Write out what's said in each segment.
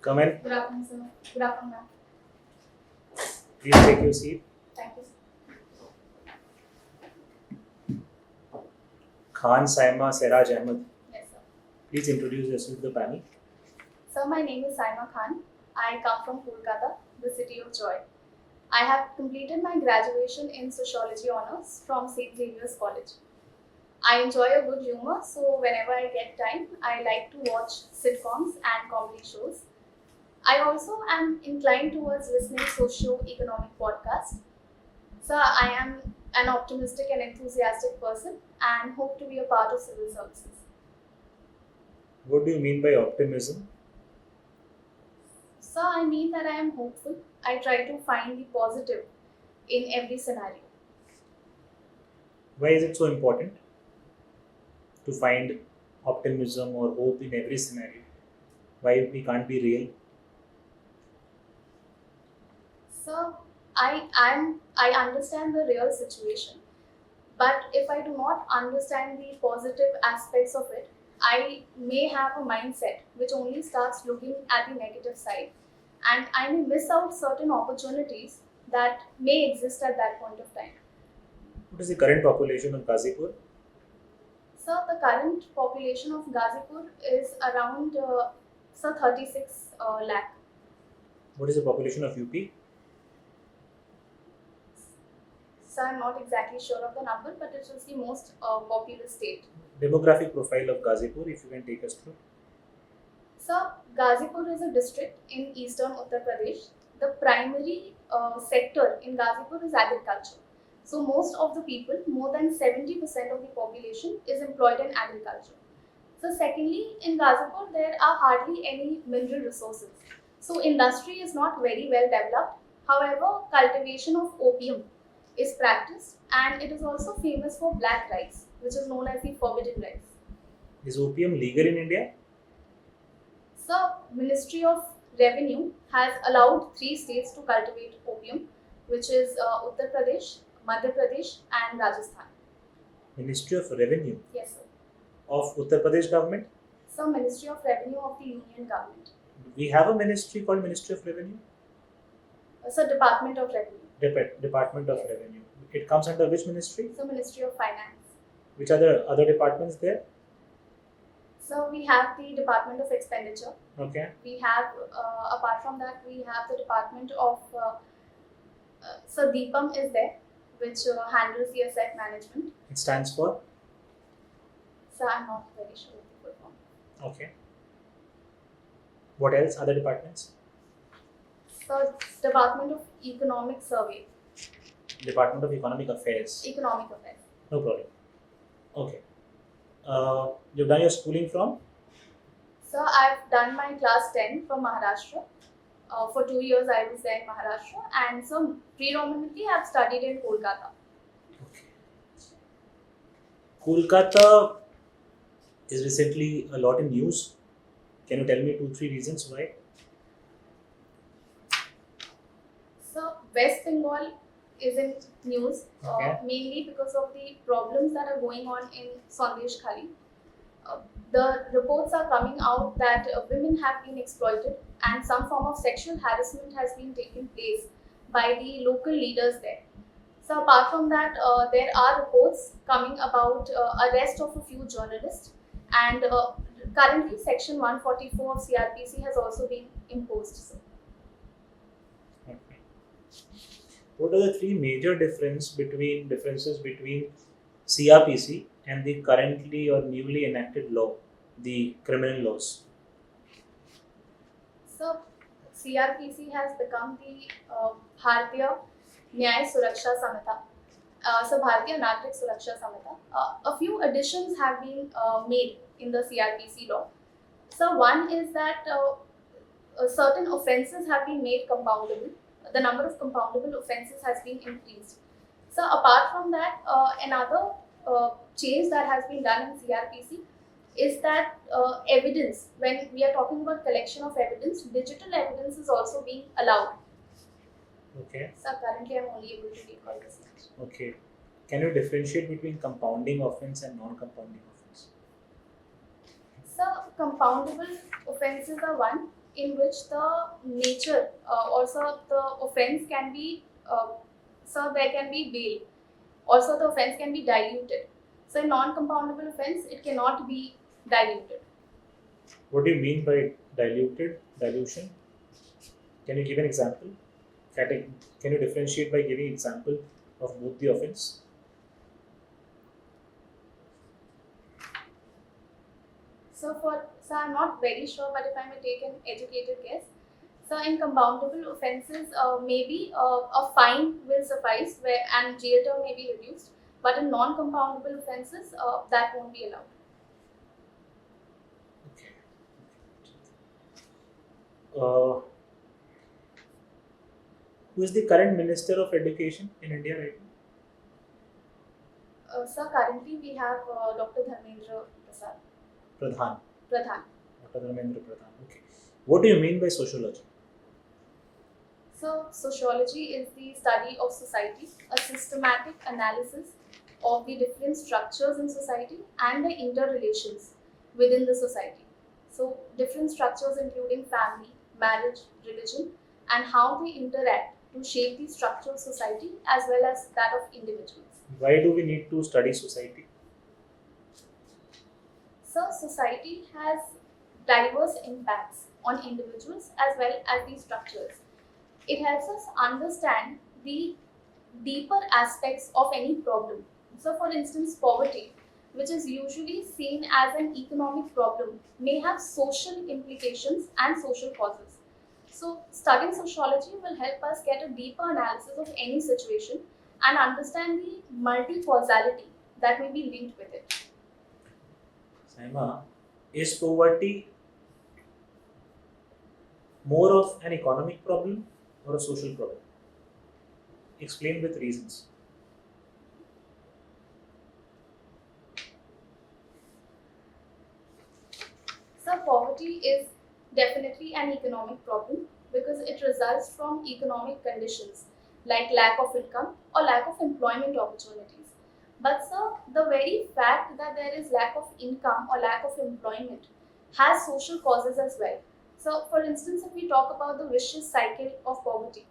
Come in. Good afternoon, sir. Good afternoon, ma'am. Please take your seat. Thank you, sir. Khan Saima Siraj Ahmed. Yes, sir. Please introduce yourself to the panel. Sir, my name is Saima Khan. I come from Kolkata, the city of joy. I have completed my graduation in Sociology Honours from St. Xavier's College. I enjoy a good humour, so whenever I get time, I like to watch sitcoms and comedy shows. I also am inclined towards listening socio-economic podcasts. So I am an optimistic and enthusiastic person and hope to be a part of civil services. What do you mean by optimism? So I mean that I am hopeful. I try to find the positive in every scenario. Why is it so important to find optimism or hope in every scenario? Why we can't be real? So I understand the real situation, but if I do not understand the positive aspects of it, I may have a mindset which only starts looking at the negative side, and I may miss out certain opportunities that may exist at that point of time. What is the current population of Ghazipur? So the current population of Ghazipur is around 36 lakh. What is the population of UP? So I'm not exactly sure of the number, but it is the most populous state. Demographic profile of Ghazipur, if you can take us through. So Ghazipur is a district in eastern Uttar Pradesh. The primary sector in Ghazipur is agriculture. So most of the people, more than 70% of the population, is employed in agriculture. So secondly, in Ghazipur there are hardly any mineral resources. So industry is not very well developed. However, cultivation of opium is practiced, and it is also famous for black rice, which is known as the forbidden rice. Is opium legal in India? So, Ministry of Revenue has allowed 3 states to cultivate opium, which is Uttar Pradesh, Madhya Pradesh, and Rajasthan. Ministry of Revenue Yes, sir. of Uttar Pradesh government? So, Ministry of Revenue of the Union Government. We have a ministry called Ministry of Revenue? So, Department of Revenue. Department of Revenue. It comes under which ministry? So, Ministry of Finance. Which are the other departments there? So, we have the Department of Expenditure. Okay. We have, apart from that, we have the Department of, so DEEPAM is there, which handles the asset management. It stands for? So, I'm not very sure of the full form. Okay. What else? Other departments? So, Department of Economic Survey. Department of Economic Affairs. Economic Affairs. No problem. Okay. You've done your schooling from? So, I've done my class 10 from Maharashtra. For 2 years, I was there in Maharashtra, and so predominantly I've studied in Kolkata. Okay. Kolkata is recently a lot in news. Can you tell me 2-3 reasons why? So, West Bengal is in news, Okay. mainly because of the problems that are going on in Sandesh Khali. The reports are coming out that women have been exploited and some form of sexual harassment has been taking place by the local leaders there. So apart from that, there are reports coming about arrest of a few journalists, and currently section 144 of CRPC has also been imposed. So, Okay. What are the 3 major differences between CRPC and the currently or newly enacted law, the criminal laws? so CRPC has become the Bharatiya Nyaya Suraksha Samhita. So Bharatiya Nagrik Suraksha Samhita. A few additions have been made in the CRPC law. So one is that certain offences have been made compoundable. The number of compoundable offences has been increased. So apart from that, another change that has been done in CRPC is that evidence, when we are talking about collection of evidence, digital evidence is also being allowed. Okay. So currently I'm only able to recall this much. Okay. Can you differentiate between compounding offense and non-compounding offense? So compoundable offences are one, in which the nature also the offense can be so there can be bail. Also, the offense can be diluted. So, a non-compoundable offense, it cannot be diluted. What do you mean by dilution? Can you give an example? Can you differentiate by giving example of both the offense? So I'm not very sure, but if I may take an educated guess, so in compoundable offences, maybe a fine will suffice, where and jail term may be reduced. But in non-compoundable offences, that won't be allowed. Okay. Uh, who is the current Minister of Education in India right now? So currently we have Dr. Dharmendra Pradhan. Pradhan. Dr. Dharmendra Pradhan. Okay. What do you mean by sociology? So, sociology is the study of society, a systematic analysis of the different structures in society and the interrelations within the society. So, different structures including family, marriage, religion, and how they interact to shape the structure of society as well as that of individuals. Why do we need to study society? So, society has diverse impacts on individuals as well as the structures. It helps us understand the deeper aspects of any problem. So, for instance, poverty, which is usually seen as an economic problem, may have social implications and social causes. So, studying sociology will help us get a deeper analysis of any situation and understand the multi causality that may be linked with it. Saima, is poverty more of an economic problem or a social problem? Explain with reasons. So, poverty is definitely an economic problem because it results from economic conditions like lack of income or lack of employment opportunities. But, sir, the very fact that there is lack of income or lack of employment has social causes as well. So, for instance, if we talk about the vicious cycle of poverty,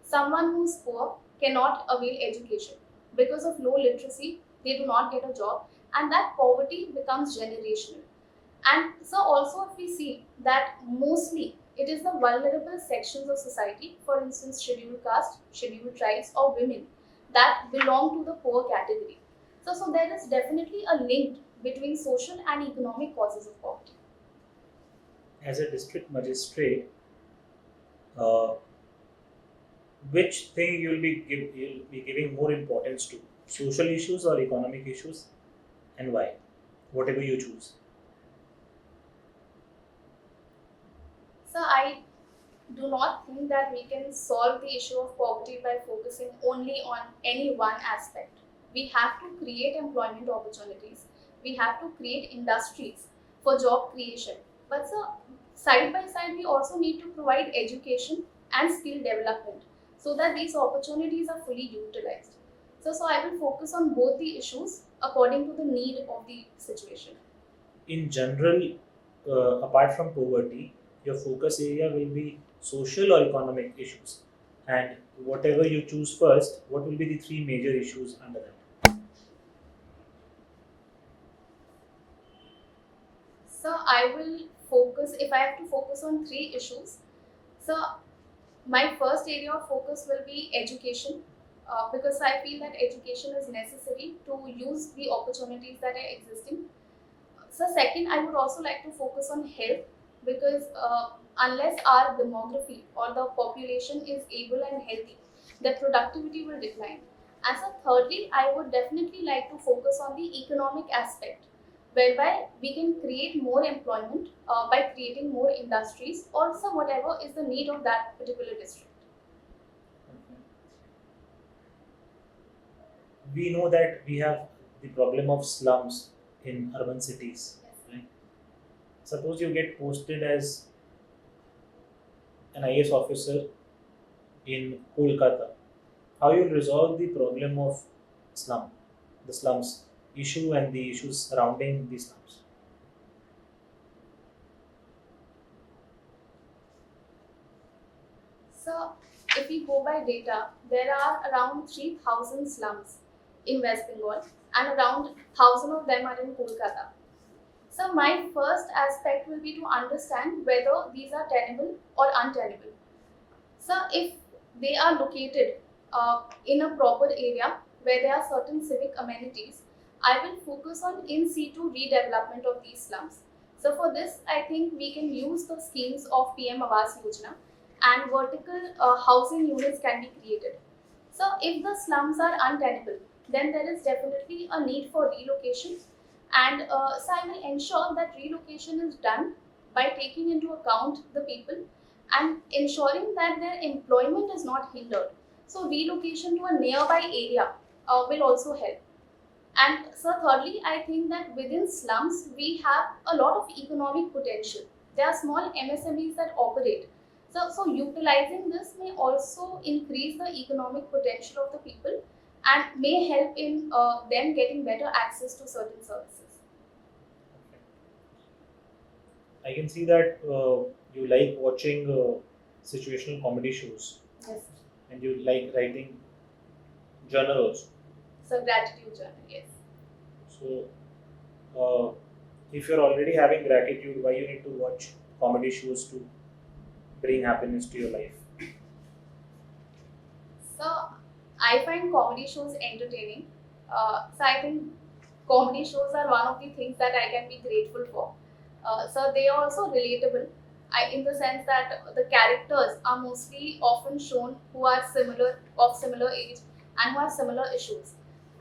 someone who is poor cannot avail education because of low literacy, they do not get a job, and that poverty becomes generational. And so also if we see that mostly it is the vulnerable sections of society, for instance scheduled caste, scheduled tribes or women that belong to the poor category. So there is definitely a link between social and economic causes of poverty. As a district magistrate, uh, which thing you'll be giving more importance to? Social issues or economic issues, and why? Whatever you choose. So I do not think that we can solve the issue of poverty by focusing only on any one aspect. We have to create employment opportunities. We have to create industries for job creation. But so side by side, we also need to provide education and skill development so that these opportunities are fully utilized. So I will focus on both the issues according to the need of the situation. In general, apart from poverty, your focus area will be social or economic issues. And whatever you choose first, what will be the three major issues under that? So I will focus, if I have to focus on three issues. So my first area of focus will be education because I feel that education is necessary to use the opportunities that are existing. So second, I would also like to focus on health because unless our demography or the population is able and healthy, the productivity will decline. And so thirdly, I would definitely like to focus on the economic aspect whereby we can create more employment by creating more industries or so whatever is the need of that particular district. We know that we have the problem of slums in urban cities. Yes. Right? Suppose you get posted as an IAS officer in Kolkata. How you will resolve the problem of the slums issue and the issues surrounding the slums? So, if we go by data, there are around 3,000 slums in West Bengal, and around 1,000 of them are in Kolkata. So, my first aspect will be to understand whether these are tenable or untenable. So, if they are located in a proper area where there are certain civic amenities, I will focus on in situ redevelopment of these slums. So, for this, I think we can use the schemes of PM Awas Yojana, and vertical housing units can be created. So, if the slums are untenable, then there is definitely a need for relocation, and so I will ensure that relocation is done by taking into account the people and ensuring that their employment is not hindered. So, relocation to a nearby area will also help. And so, thirdly, I think that within slums, we have a lot of economic potential. There are small MSMEs that operate. So utilizing this may also increase the economic potential of the people and may help in them getting better access to certain services. I can see that you like watching situational comedy shows Yes. and you like writing journal also. So, gratitude journal, yes. So, if you're already having gratitude, why you need to watch comedy shows to bring happiness to your life? So, I find comedy shows entertaining. So, I think comedy shows are one of the things that I can be grateful for. So, they are also relatable, in the sense that the characters are mostly often shown who are similar, of similar age, and who have similar issues.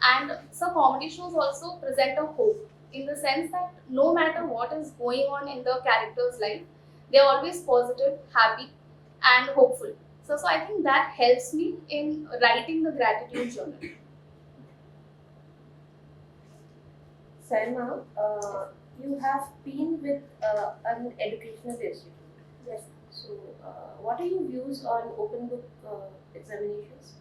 And so, comedy shows also present a hope, in the sense that no matter what is going on in the character's life, they are always positive, happy, and hopeful. So I think that helps me in writing the gratitude journal. Salma, you have been with an educational institute. Yes. So, what are your views on open book examinations?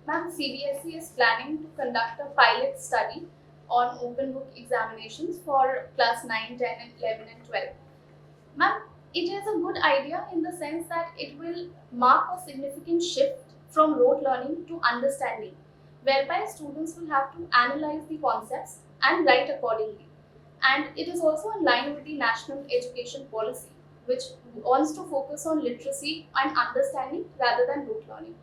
Ma'am, CBSE is planning to conduct a pilot study on open book examinations for class 9, 10, and 11 and 12. Ma'am, it is a good idea in the sense that it will mark a significant shift from rote learning to understanding, whereby students will have to analyze the concepts and write accordingly. And it is also in line with the national education policy, which wants to focus on literacy and understanding rather than rote learning.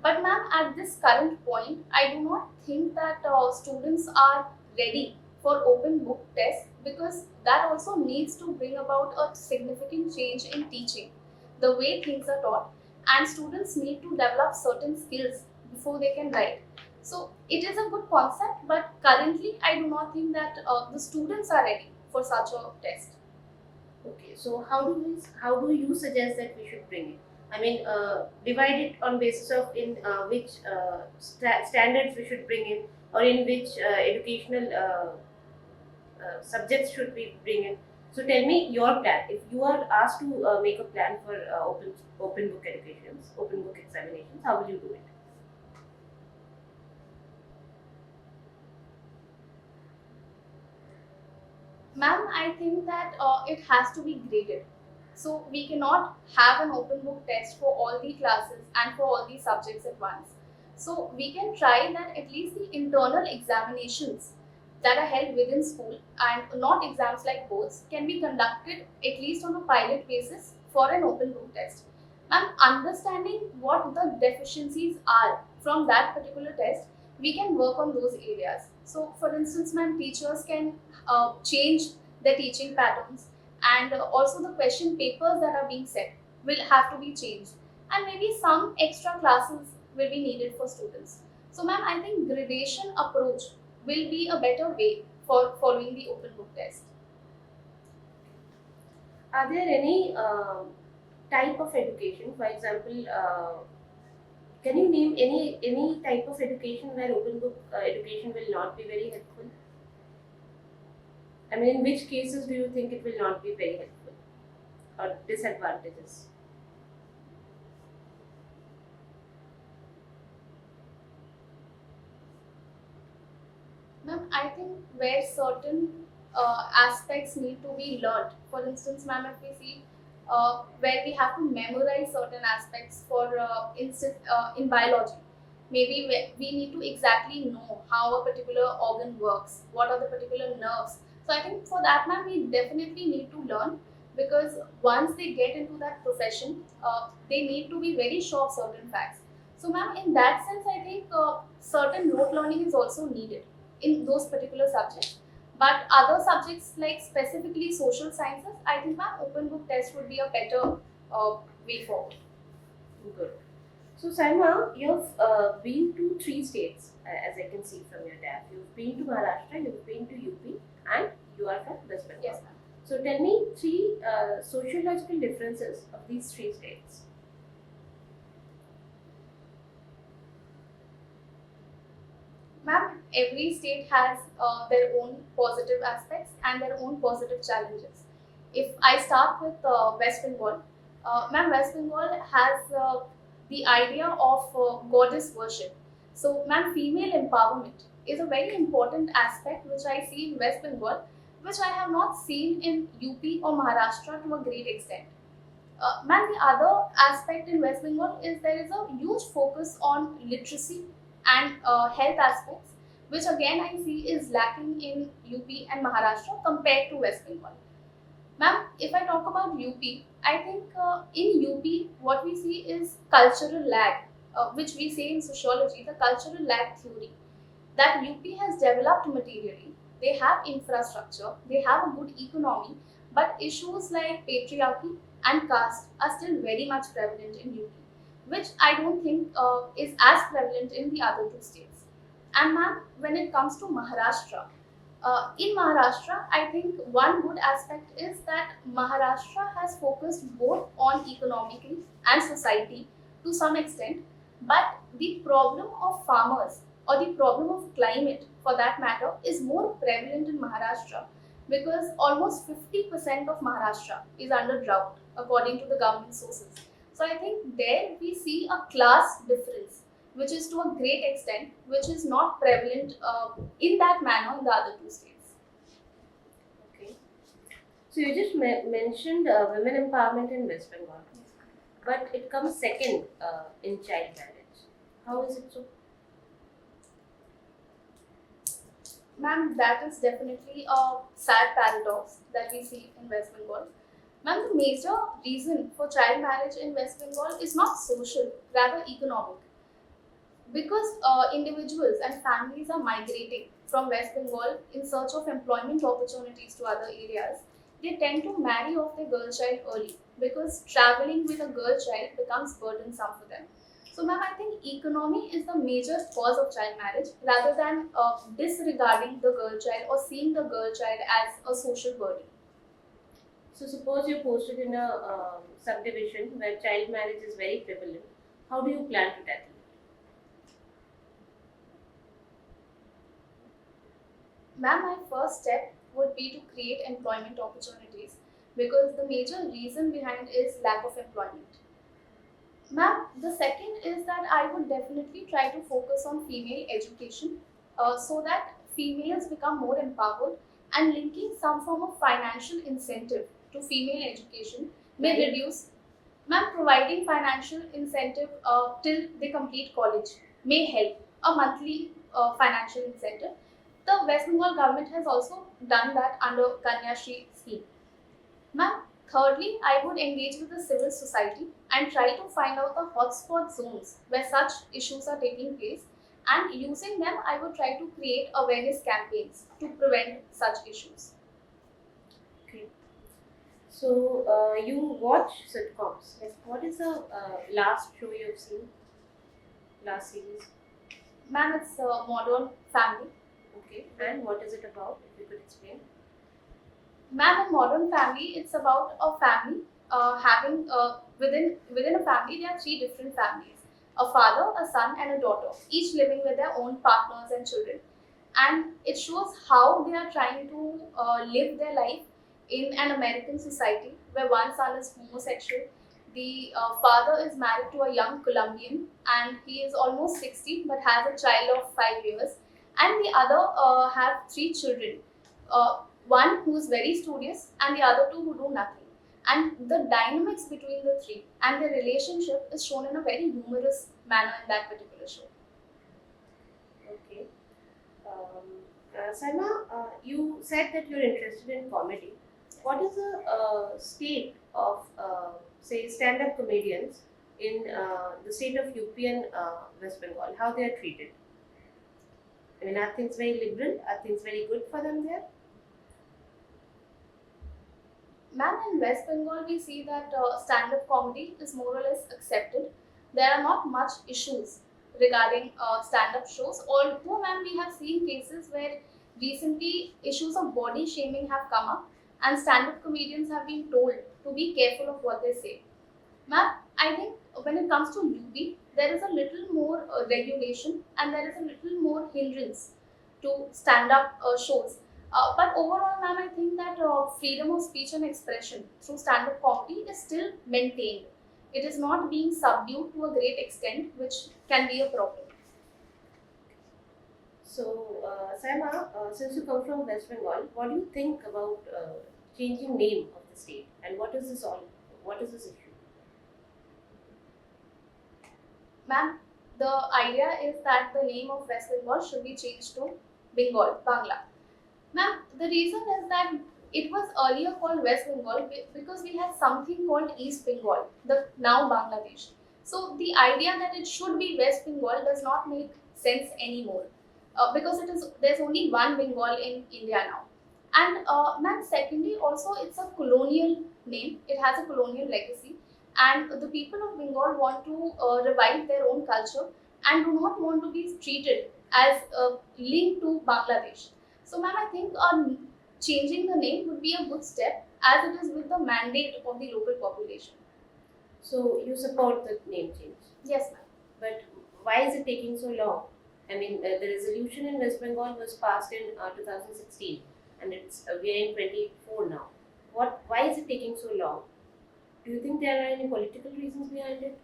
But ma'am, at this current point, I do not think that students are ready for open book tests, because that also needs to bring about a significant change in teaching, the way things are taught, and students need to develop certain skills before they can write. So it is a good concept, but currently I do not think that the students are ready for such a test. Okay, so how do you suggest that we should bring it? I mean, divide it on basis of in which standards we should bring in, or in which educational subjects should we bring in. So tell me your plan. If you are asked to make a plan for open book educations, open book examinations, how will you do it? Ma'am, I think that it has to be graded. So we cannot have an open book test for all the classes and for all the subjects at once. So we can try that at least the internal examinations that are held within school and not exams like boards can be conducted at least on a pilot basis for an open book test. And understanding what the deficiencies are from that particular test, we can work on those areas. So for instance, ma'am, teachers can change their teaching patterns, and also the question papers that are being set will have to be changed, and maybe some extra classes will be needed for students. So ma'am, I think gradation approach will be a better way for following the open book test. Are there any type of education, for example, can you name any type of education where open book education will not be very helpful? I mean, in which cases do you think it will not be very helpful or disadvantages? Ma'am, I think where certain aspects need to be learned. For instance, ma'am, if we see where we have to memorize certain aspects, for instance, in biology, maybe we need to exactly know how a particular organ works, what are the particular nerves. So I think for that, ma'am, we definitely need to learn, because once they get into that profession, they need to be very sure of certain facts. So, ma'am, in that sense, I think certain rote learning is also needed in those particular subjects. But other subjects like specifically social sciences, I think, ma'am, open book test would be a better way forward. Good. So, Saima, you've been to 3 states, as I can see from your tab. You've been to Maharashtra, you've been to UP, and you are from West Bengal. Yes, ma'am. So, tell me 3 sociological differences of these 3 states. Ma'am, every state has their own positive aspects and their own positive challenges. If I start with West Bengal, ma'am, West Bengal has the idea of goddess worship. So, ma'am, female empowerment is a very important aspect which I see in West Bengal, which I have not seen in UP or Maharashtra to a great extent. Ma'am, the other aspect in West Bengal is there is a huge focus on literacy and health aspects, which again I see is lacking in UP and Maharashtra compared to West Bengal. Ma'am, if I talk about UP, I think in UP what we see is cultural lag, which we say in sociology, the cultural lag theory, that UP has developed materially. They have infrastructure, they have a good economy, but issues like patriarchy and caste are still very much prevalent in UP, which I don't think is as prevalent in the other 2 states. And ma'am, when it comes to Maharashtra, in Maharashtra, I think one good aspect is that Maharashtra has focused both on economically and society to some extent, but the problem of farmers or the problem of climate for that matter is more prevalent in Maharashtra, because almost 50% of Maharashtra is under drought according to the government sources. So I think there we see a class difference, which is to a great extent, which is not prevalent in that manner in the other 2 states. Okay. So, you just mentioned women empowerment in West Bengal, but it comes second in child marriage. How is it so? Ma'am, that is definitely a sad paradox that we see in West Bengal. Ma'am, the major reason for child marriage in West Bengal is not social, rather economic. Because individuals and families are migrating from West Bengal in search of employment opportunities to other areas, they tend to marry off their girl child early, because traveling with a girl child becomes burdensome for them. So, ma'am, I think economy is the major cause of child marriage rather than disregarding the girl child or seeing the girl child as a social burden. So, suppose you're posted in a subdivision where child marriage is very prevalent. How do you plan to tackle it? Ma'am, my first step would be to create employment opportunities, because the major reason behind is lack of employment. Ma'am, the second is that I would definitely try to focus on female education, so that females become more empowered, and linking some form of financial incentive to female education may Right. reduce. Ma'am, providing financial incentive till they complete college may help, a monthly financial incentive. The West Bengal government has also done that under Kanya Shri scheme. Ma'am, thirdly, I would engage with the civil society and try to find out the hotspot zones where such issues are taking place, and using them, I would try to create awareness campaigns to prevent such issues. Okay. So, you watch sitcoms. Like, what is the last show you've seen? Last series? Ma'am, it's a modern family. Okay. And what is it about? If you could explain. Ma'am, in Modern Family, it's about a family having within a family there are 3 different families: a father, a son, and a daughter, each living with their own partners and children. And it shows how they are trying to live their life in an American society where one son is homosexual. The father is married to a young Colombian, and he is almost 60 but has a child of 5 years. And the other have 3 children. one who is very studious and the other two who do nothing. And the dynamics between the three and their relationship is shown in a very humorous manner in that particular show. Okay. Saima, you said that you're interested in comedy. What is the state of, say, stand-up comedians in the state of UP and West Bengal? How they are treated? I mean, are things very liberal? Are things very good for them there? Ma'am, in West Bengal, we see that stand-up comedy is more or less accepted. There are not much issues regarding stand-up shows. Although, ma'am, we have seen cases where recently issues of body shaming have come up, and stand-up comedians have been told to be careful of what they say. Ma'am, I think when it comes to UP, there is a little more regulation and there is a little more hindrance to stand-up shows. But overall, ma'am, I think that freedom of speech and expression through stand-up comedy is still maintained. It is not being subdued to a great extent, which can be a problem. So, Saima, since you come from West Bengal, what do you think about changing name of the state, and what is this all? What is this issue? Ma'am, the idea is that the name of West Bengal should be changed to Bengal, Bangla. Ma'am, the reason is that it was earlier called West Bengal because we had something called East Bengal, the now Bangladesh. So the idea that it should be West Bengal does not make sense anymore because there's only one Bengal in India now. And ma'am, secondly, also it's a colonial name. It has a colonial legacy, and the people of Bengal want to revive their own culture and do not want to be treated as linked to Bangladesh. So, ma'am, I think changing the name would be a good step as it is with the mandate of the local population. So, you support the name change? Yes, ma'am. But why is it taking so long? I mean, the resolution in West Bengal was passed in 2016, and we are in 24 now. Why is it taking so long? Do you think there are any political reasons behind it?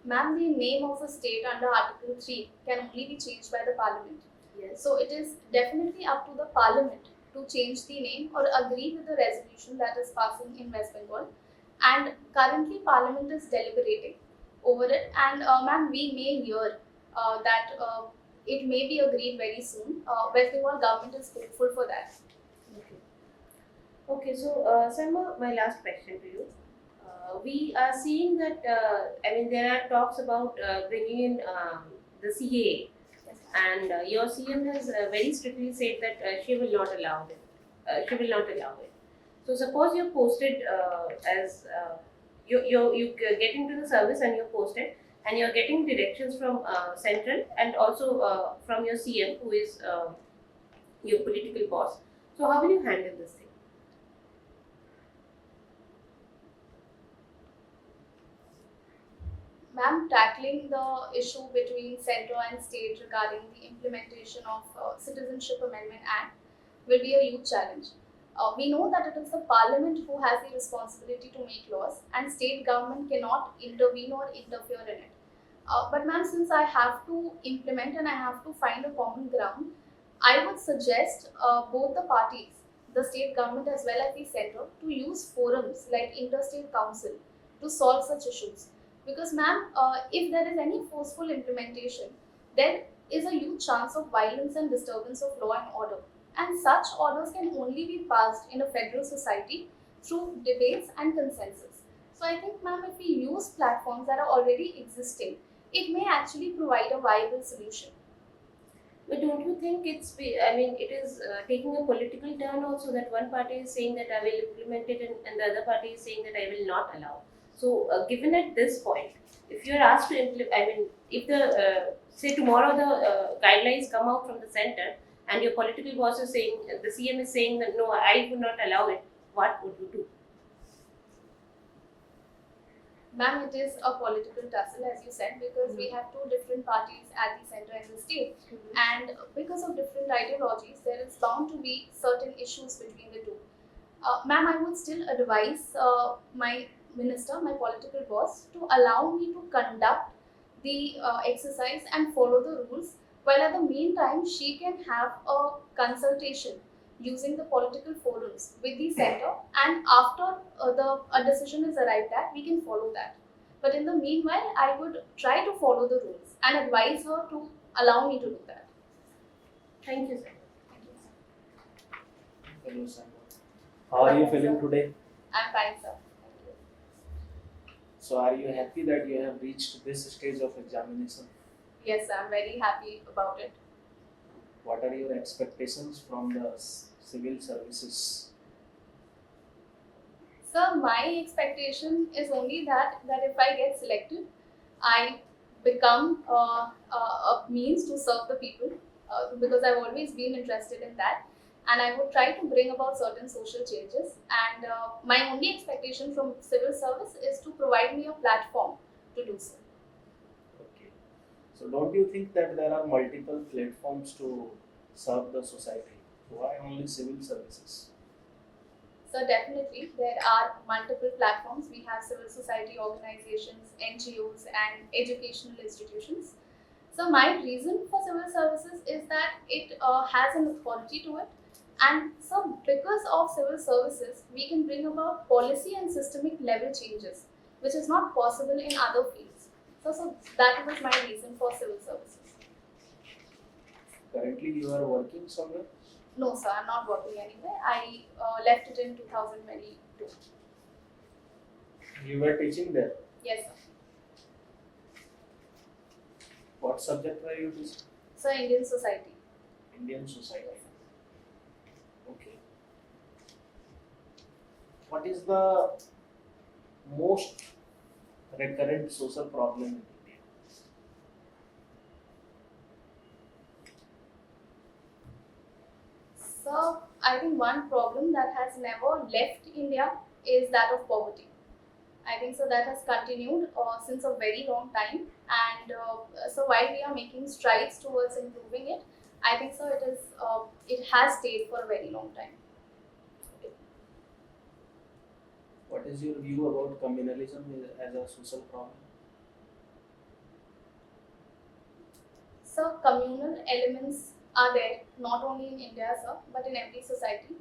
Ma'am, the name of a state under Article 3 can only be changed by the Parliament. Yes. So it is definitely up to the Parliament to change the name or agree with the resolution that is passing in West Bengal. And currently Parliament is deliberating over it, and ma'am, we may hear that it may be agreed very soon. West Bengal government is hopeful for that. Okay. Okay, so Salma, my last question to you. We are seeing that, I mean, there are talks about bringing in the CAA, and your CM has very strictly said that she will not allow it. She will not allow it. So suppose you're posted as you get into the service and you're posted, and you're getting directions from central and also from your CM, who is your political boss. So how will you handle this thing? Ma'am, tackling the issue between centre and state regarding the implementation of Citizenship Amendment Act will be a huge challenge. We know that it is the Parliament who has the responsibility to make laws, and state government cannot intervene or interfere in it. But ma'am, since I have to implement and I have to find a common ground, I would suggest both the parties, the state government as well as the centre, to use forums like interstate council to solve such issues. Because ma'am, if there is any forceful implementation, there is a huge chance of violence and disturbance of law and order. And such orders can only be passed in a federal society through debates and consensus. So I think ma'am, if we use platforms that are already existing, it may actually provide a viable solution. But don't you think I mean, it is taking a political turn also, that one party is saying that I will implement it and the other party is saying that I will not allow. So, given at this point, if you are asked to implement, I mean, if the say tomorrow the guidelines come out from the center and your political boss is saying, the CM is saying that no, I would not allow it, what would you do? Ma'am, it is a political tussle, as you said, because we have two different parties at the center and the state, and because of different ideologies, there is bound to be certain issues between the two. Ma'am, I would still advise my minister, my political boss, to allow me to conduct the exercise and follow the rules while at the meantime she can have a consultation using the political forums with the center, and after a decision is arrived at, we can follow that. But in the meanwhile, I would try to follow the rules and advise her to allow me to do that. Thank you, sir. Hello, Simon. How are you feeling today? I'm fine, sir. Thank you. So, are you happy that you have reached this stage of examination? Yes, I'm very happy about it. What are your expectations from the civil services? So my expectation is only that if I get selected, I become a means to serve the people, because I've always been interested in that, and I would try to bring about certain social changes. And my only expectation from civil service is to provide me a platform to do so. Okay. So, don't you think that there are multiple platforms to serve the society? Why only civil services? So definitely, there are multiple platforms. We have civil society organizations, NGOs, and educational institutions. So my reason for civil services is that it has an authority to it, and so because of civil services, we can bring about policy and systemic level changes, which is not possible in other fields. So that was my reason for civil services. Currently, you are working somewhere? No, sir, I'm not working anywhere. I left it in 2022. You were teaching there. Yes, sir. What subject were you teaching? So Indian society. Indian society. Okay. What is the most recurrent social problem in India? So I think one problem that has never left India is that of poverty. I think so that has continued since a very long time, and so while we are making strides towards improving it, I think so it has stayed for a very long time. What is your view about communalism as a social problem? So communal elements are there not only in India, sir, but in every society.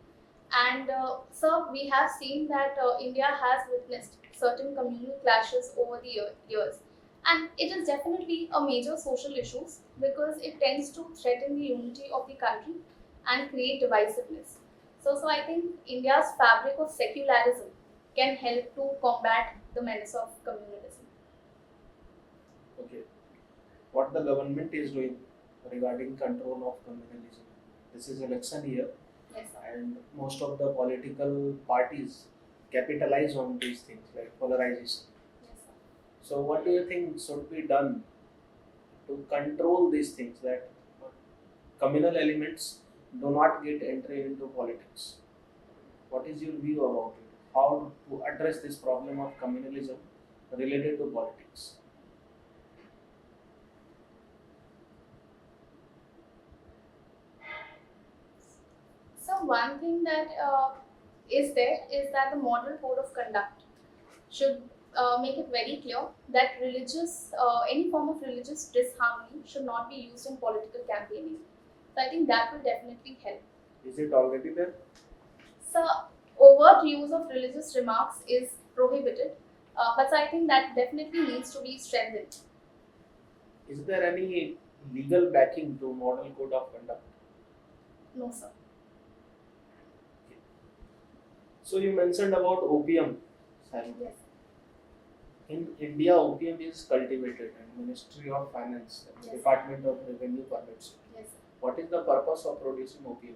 And so we have seen that India has witnessed certain communal clashes over the years. And it is definitely a major social issue because it tends to threaten the unity of the country and create divisiveness. So I think India's fabric of secularism can help to combat the menace of communalism. Okay. What the government is doing regarding control of communalism? This is election year, Yes, sir. and most of the political parties capitalize on these things like polarization. Yes, sir. So, what do you think should be done to control these things that communal elements do not get entry into politics? What is your view about it? How to address this problem of communalism related to politics? So one thing that is there is that the model code of conduct should make it very clear that any form of religious disharmony should not be used in political campaigning. So I think that will definitely help. Is it already there? So overt use of religious remarks is prohibited, but so I think that definitely needs to be strengthened. Is there any legal backing to model code of conduct? No, sir. So you mentioned about opium, Simon. Yes. In India, opium is cultivated, and Ministry of Finance, and Yes. Department of Revenue permits it. Yes, sir. What is the purpose of producing opium?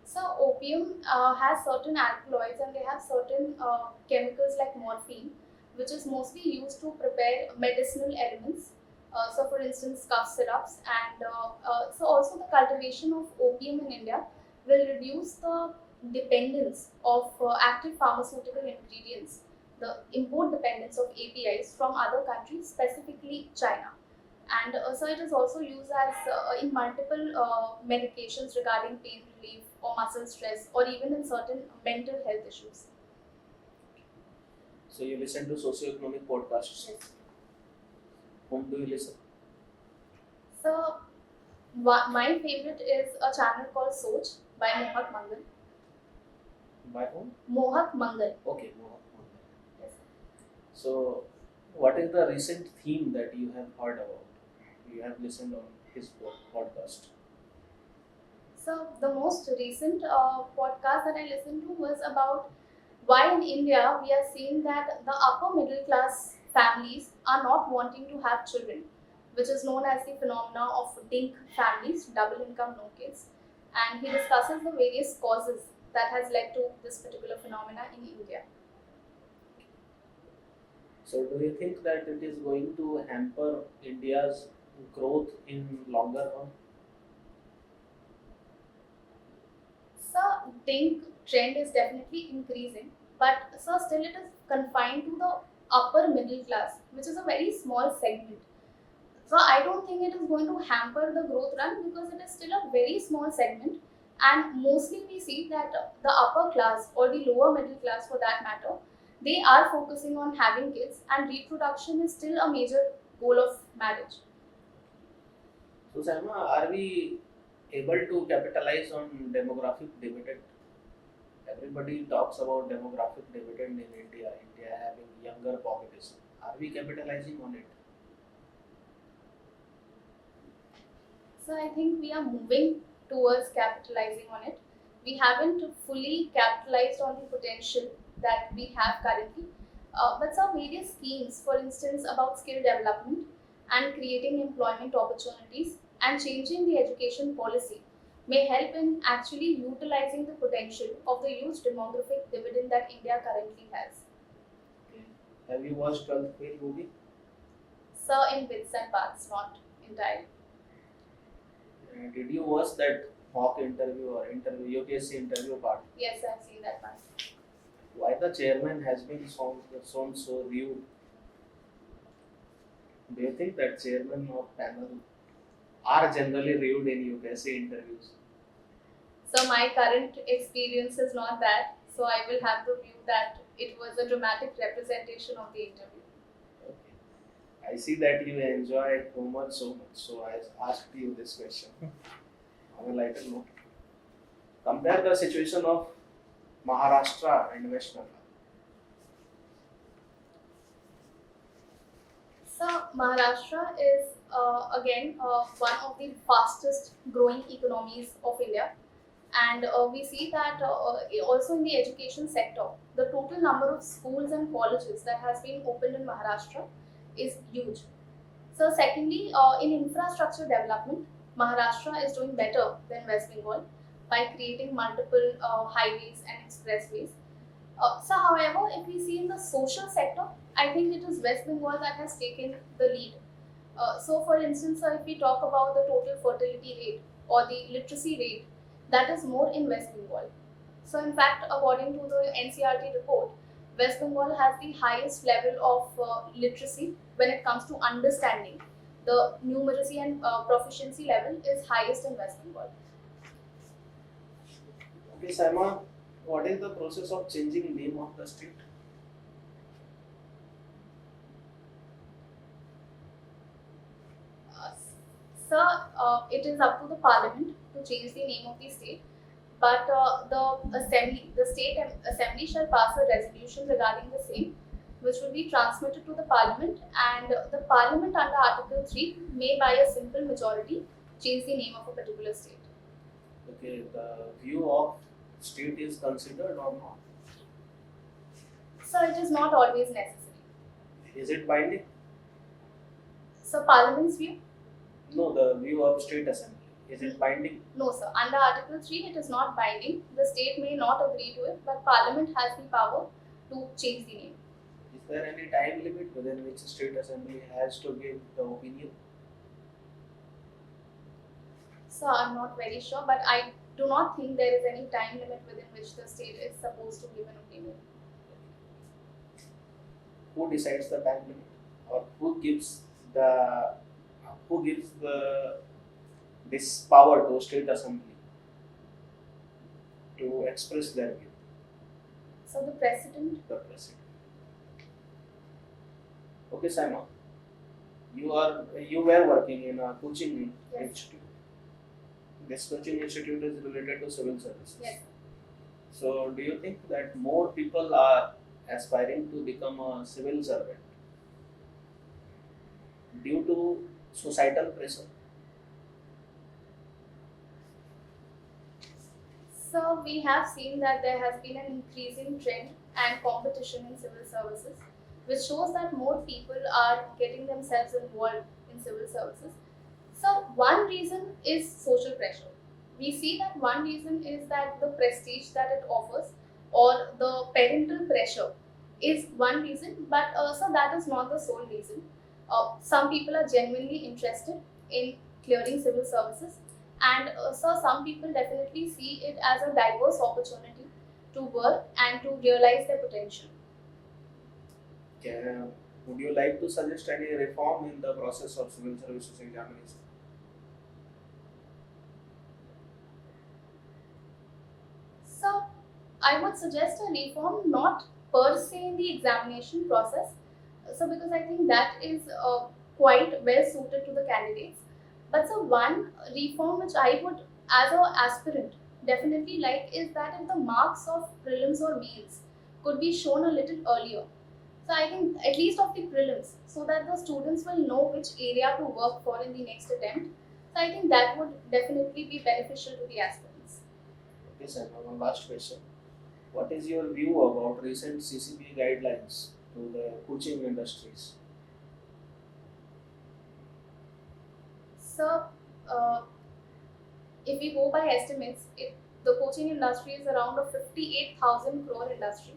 So opium has certain alkaloids and they have certain chemicals like morphine, which is mostly used to prepare medicinal elements. So for instance, cough syrups, and so also the cultivation of opium in India will reduce the dependence of active pharmaceutical ingredients, the import dependence of APIs from other countries, specifically China. And so it is also used as in multiple medications regarding pain relief or muscle stress or even in certain mental health issues. So you listen to socio-economic podcasts. Yes. whom do you listen? So, my favorite is a channel called Soch by Mohak Mangal. By whom? Mohak Mangal. Okay, Mohan. Yes. So, what is the recent theme that you have heard about? You have listened on his podcast. So, the most recent podcast that I listened to was about why in India we are seeing that the upper middle class families are not wanting to have children, which is known as the phenomena of DINK families, double income no kids. And he discusses the various causes that has led to this particular phenomena in India. So, do you think that it is going to hamper India's growth in longer run? So DINK trend is definitely increasing, but so still it is confined to the upper middle class, which is a very small segment. So I don't think it is going to hamper the growth run because it is still a very small segment, and mostly we see that the upper class or the lower middle class for that matter, they are focusing on having kids, and reproduction is still a major goal of marriage. So, Sama, are we able to capitalize on demographic dividend? Everybody talks about demographic dividend in India, India having younger population. Are we capitalizing on it? So I think we are moving towards capitalizing on it. We haven't fully capitalized on the potential that we have currently, but some various schemes, for instance, about skill development and creating employment opportunities and changing the education policy may help in actually utilizing the potential of the huge demographic dividend that India currently has. Okay. Have you watched 12th Fail movie? So in bits and parts, not entirely. Did you watch that mock interview or interview UPSC interview part? Yes, I've seen that part. Why the chairman has been shown so rude? Do you think that chairman or panel are generally rude in UPSC interviews? So my current experience is not that. So I will have to view that it was a dramatic representation of the interview. Okay. I see that you enjoy homework so much, so I asked you this question. On a lighter note, compare the situation of Maharashtra and West Bengal. So Maharashtra is again one of the fastest growing economies of India, and we see that also in the education sector, the total number of schools and colleges that has been opened in Maharashtra is huge. So secondly, in infrastructure development, Maharashtra is doing better than West Bengal by creating multiple highways and expressways. However, if we see in the social sector, I think it is West Bengal that has taken the lead. For instance, if we talk about the total fertility rate or the literacy rate, that is more in West Bengal. So, in fact, according to the NCRT report, West Bengal has the highest level of literacy when it comes to understanding. The numeracy and proficiency level is highest in West Bengal. Okay, Simon, what is the process of changing name of the state? Uh, it is up to the parliament to change the name of the state, but the state assembly shall pass a resolution regarding the same, which will be transmitted to the parliament, and the parliament under Article 3 may by a simple majority change the name of a particular state. Okay, the view of state is considered or not? So it is not always necessary. Is it binding? So parliament's view? No, the view of state assembly. Is it binding? No, sir. Under Article 3, it is not binding. The state may not agree to it, but Parliament has the power to change the name. Is there any time limit within which state assembly has to give the opinion? So I'm not very sure, but I do not think there is any time limit within which the state is supposed to give an opinion. Who decides the time limit, or who gives the this power to state assembly to express their view? So the president. The president. Okay, Simon. you were working in a coaching Yes. institute. This coaching institute is related to civil services. Yes. So, do you think that more people are aspiring to become a civil servant due to societal pressure? So we have seen that there has been an increasing trend and competition in civil services, which shows that more people are getting themselves involved in civil services. So one reason is social pressure. We see that one reason is that the prestige that it offers or the parental pressure is one reason, but so that is not the sole reason. Some people are genuinely interested in clearing civil services, and so some people definitely see it as a diverse opportunity to work and to realize their potential. Would you like to suggest any reform in the process of civil services examination? So I would suggest a reform not per se in the examination process. So because I think that is quite well suited to the candidates. But so one reform which I would, as an aspirant, definitely like is that if the marks of prelims or mains could be shown a little earlier. So I think at least of the prelims, so that the students will know which area to work for in the next attempt. So I think that would definitely be beneficial to the aspirants. Okay, sir. One last question. What is your view about recent CCB guidelines to the coaching industries? So, if we go by estimates, the coaching industry is around a 58,000 crore industry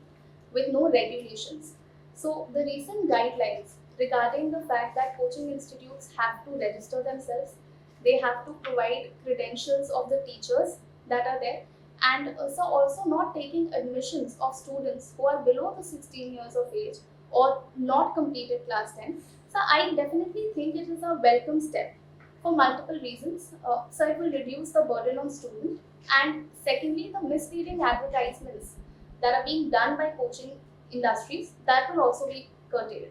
with no regulations. So, the recent guidelines regarding the fact that coaching institutes have to register themselves, they have to provide credentials of the teachers that are there, and so also not taking admissions of students who are below the 16 years of age or not completed class 10. So, I definitely think it is a welcome step for multiple reasons. So it will reduce the burden on students, and secondly, the misleading advertisements that are being done by coaching industries, that will also be curtailed.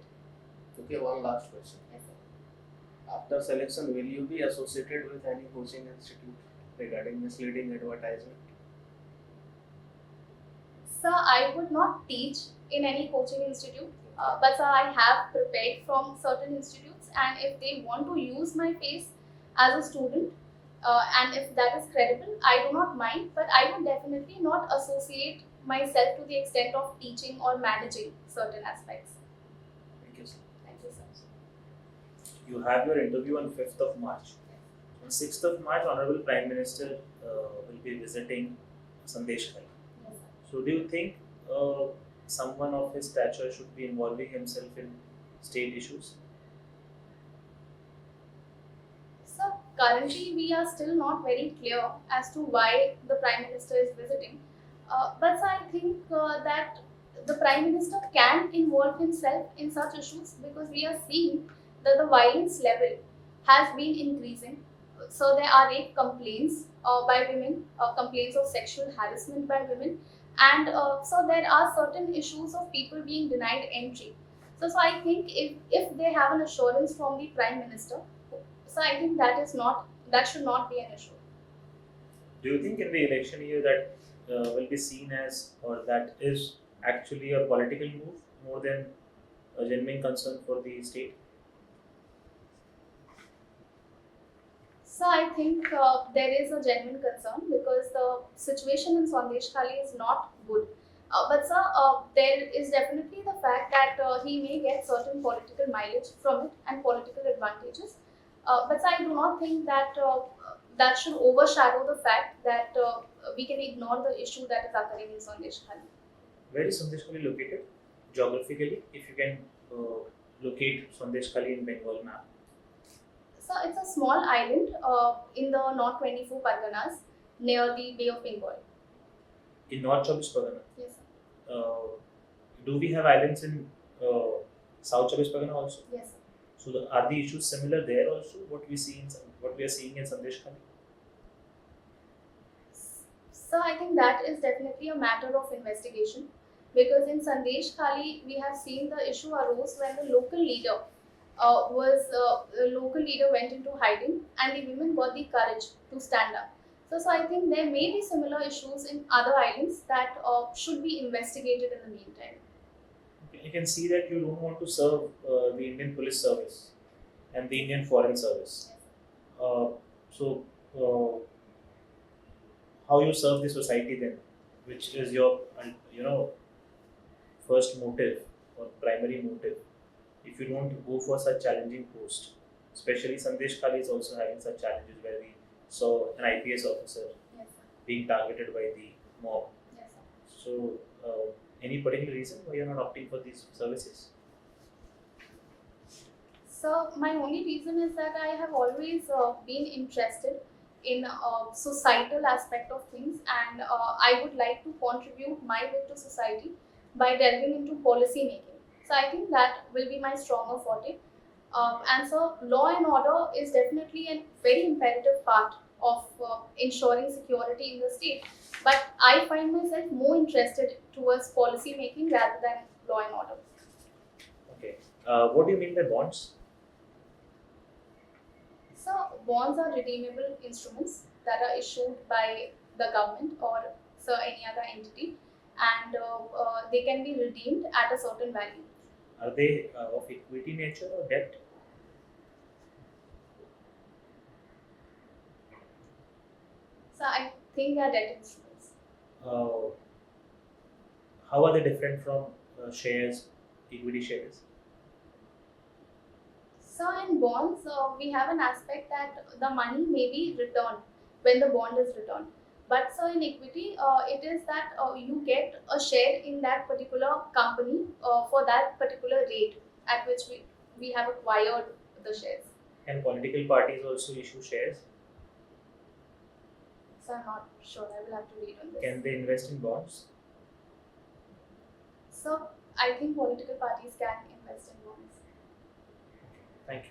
Okay, one last question. Yes, sir. After selection, will you be associated with any coaching institute regarding misleading advertisement? So I would not teach in any coaching institute, but sir, I have prepared from certain institutes, and if they want to use my face as a student, and if that is credible, I do not mind, but I would definitely not associate myself to the extent of teaching or managing certain aspects. Thank you, sir. Thank you, sir. You have your interview on 5th of March. On 6th of March, Honorable Prime Minister will be visiting Sandesh Khai. Yes, sir. So, do you think someone of his stature should be involving himself in state issues? So currently we are still not very clear as to why the Prime Minister is visiting. But sir, I think that the Prime Minister can involve himself in such issues because we are seeing that the violence level has been increasing. So there are rape complaints by women, complaints of sexual harassment by women, and so there are certain issues of people being denied entry. So I think if they have an assurance from the Prime Minister, so I think that should not be an issue. Do you think in the election year that will be seen as, or that is actually a political move more than a genuine concern for the state? So I think there is a genuine concern because the situation in Sandesh Khali is not good. But sir, there is definitely the fact that he may get certain political mileage from it and political advantages. But sir, I do not think that that should overshadow the fact that we can ignore the issue that is occurring in Sandesh Khali. Where is Sandesh Khali located geographically? If you can locate Sandesh Khali in Bengal map. So it's a small island in the North 24 Parganas near the Bay of Bengal. In North Chavez Pargana. Yes, sir. Do we have islands in South Chavez Pargana also? Yes, sir. So are the issues similar there also? What we are seeing in Sandesh Khali? So I think that is definitely a matter of investigation because in Sandesh Khali we have seen the issue arose when the local leader was a local leader went into hiding, and the women got the courage to stand up. So I think there may be similar issues in other islands that should be investigated in the meantime. You can see that you don't want to serve the Indian Police Service and the Indian Foreign Service. So, how you serve the society then, which is your first motive or primary motive. If you don't go for such challenging post, especially Sandesh Kali is also having such challenges where we saw an IPS officer Yes, sir. being targeted by the mob. Yes, sir. So, any particular reason why you're not opting for these services? So my only reason is that I have always been interested in societal aspect of things, and I would like to contribute my bit to society by delving into policy making. So I think that will be my stronger forte. And so law and order is definitely a very imperative part of ensuring security in the state. But I find myself more interested towards policy making rather than law and order. Okay. What do you mean by bonds? So bonds are redeemable instruments that are issued by the government or so any other entity, and they can be redeemed at a certain value. Are they of equity nature or debt? So I think they are debt instruments. Uh, how are they different from shares, equity shares? So in bonds, we have an aspect that the money may be returned when the bond is returned. But so in equity, it is that you get a share in that particular company for that particular rate at which we have acquired the shares. Can political parties also issue shares? So I'm not sure. I will have to read on this. Can they invest in bonds? So I think political parties can invest in bonds. Thank you.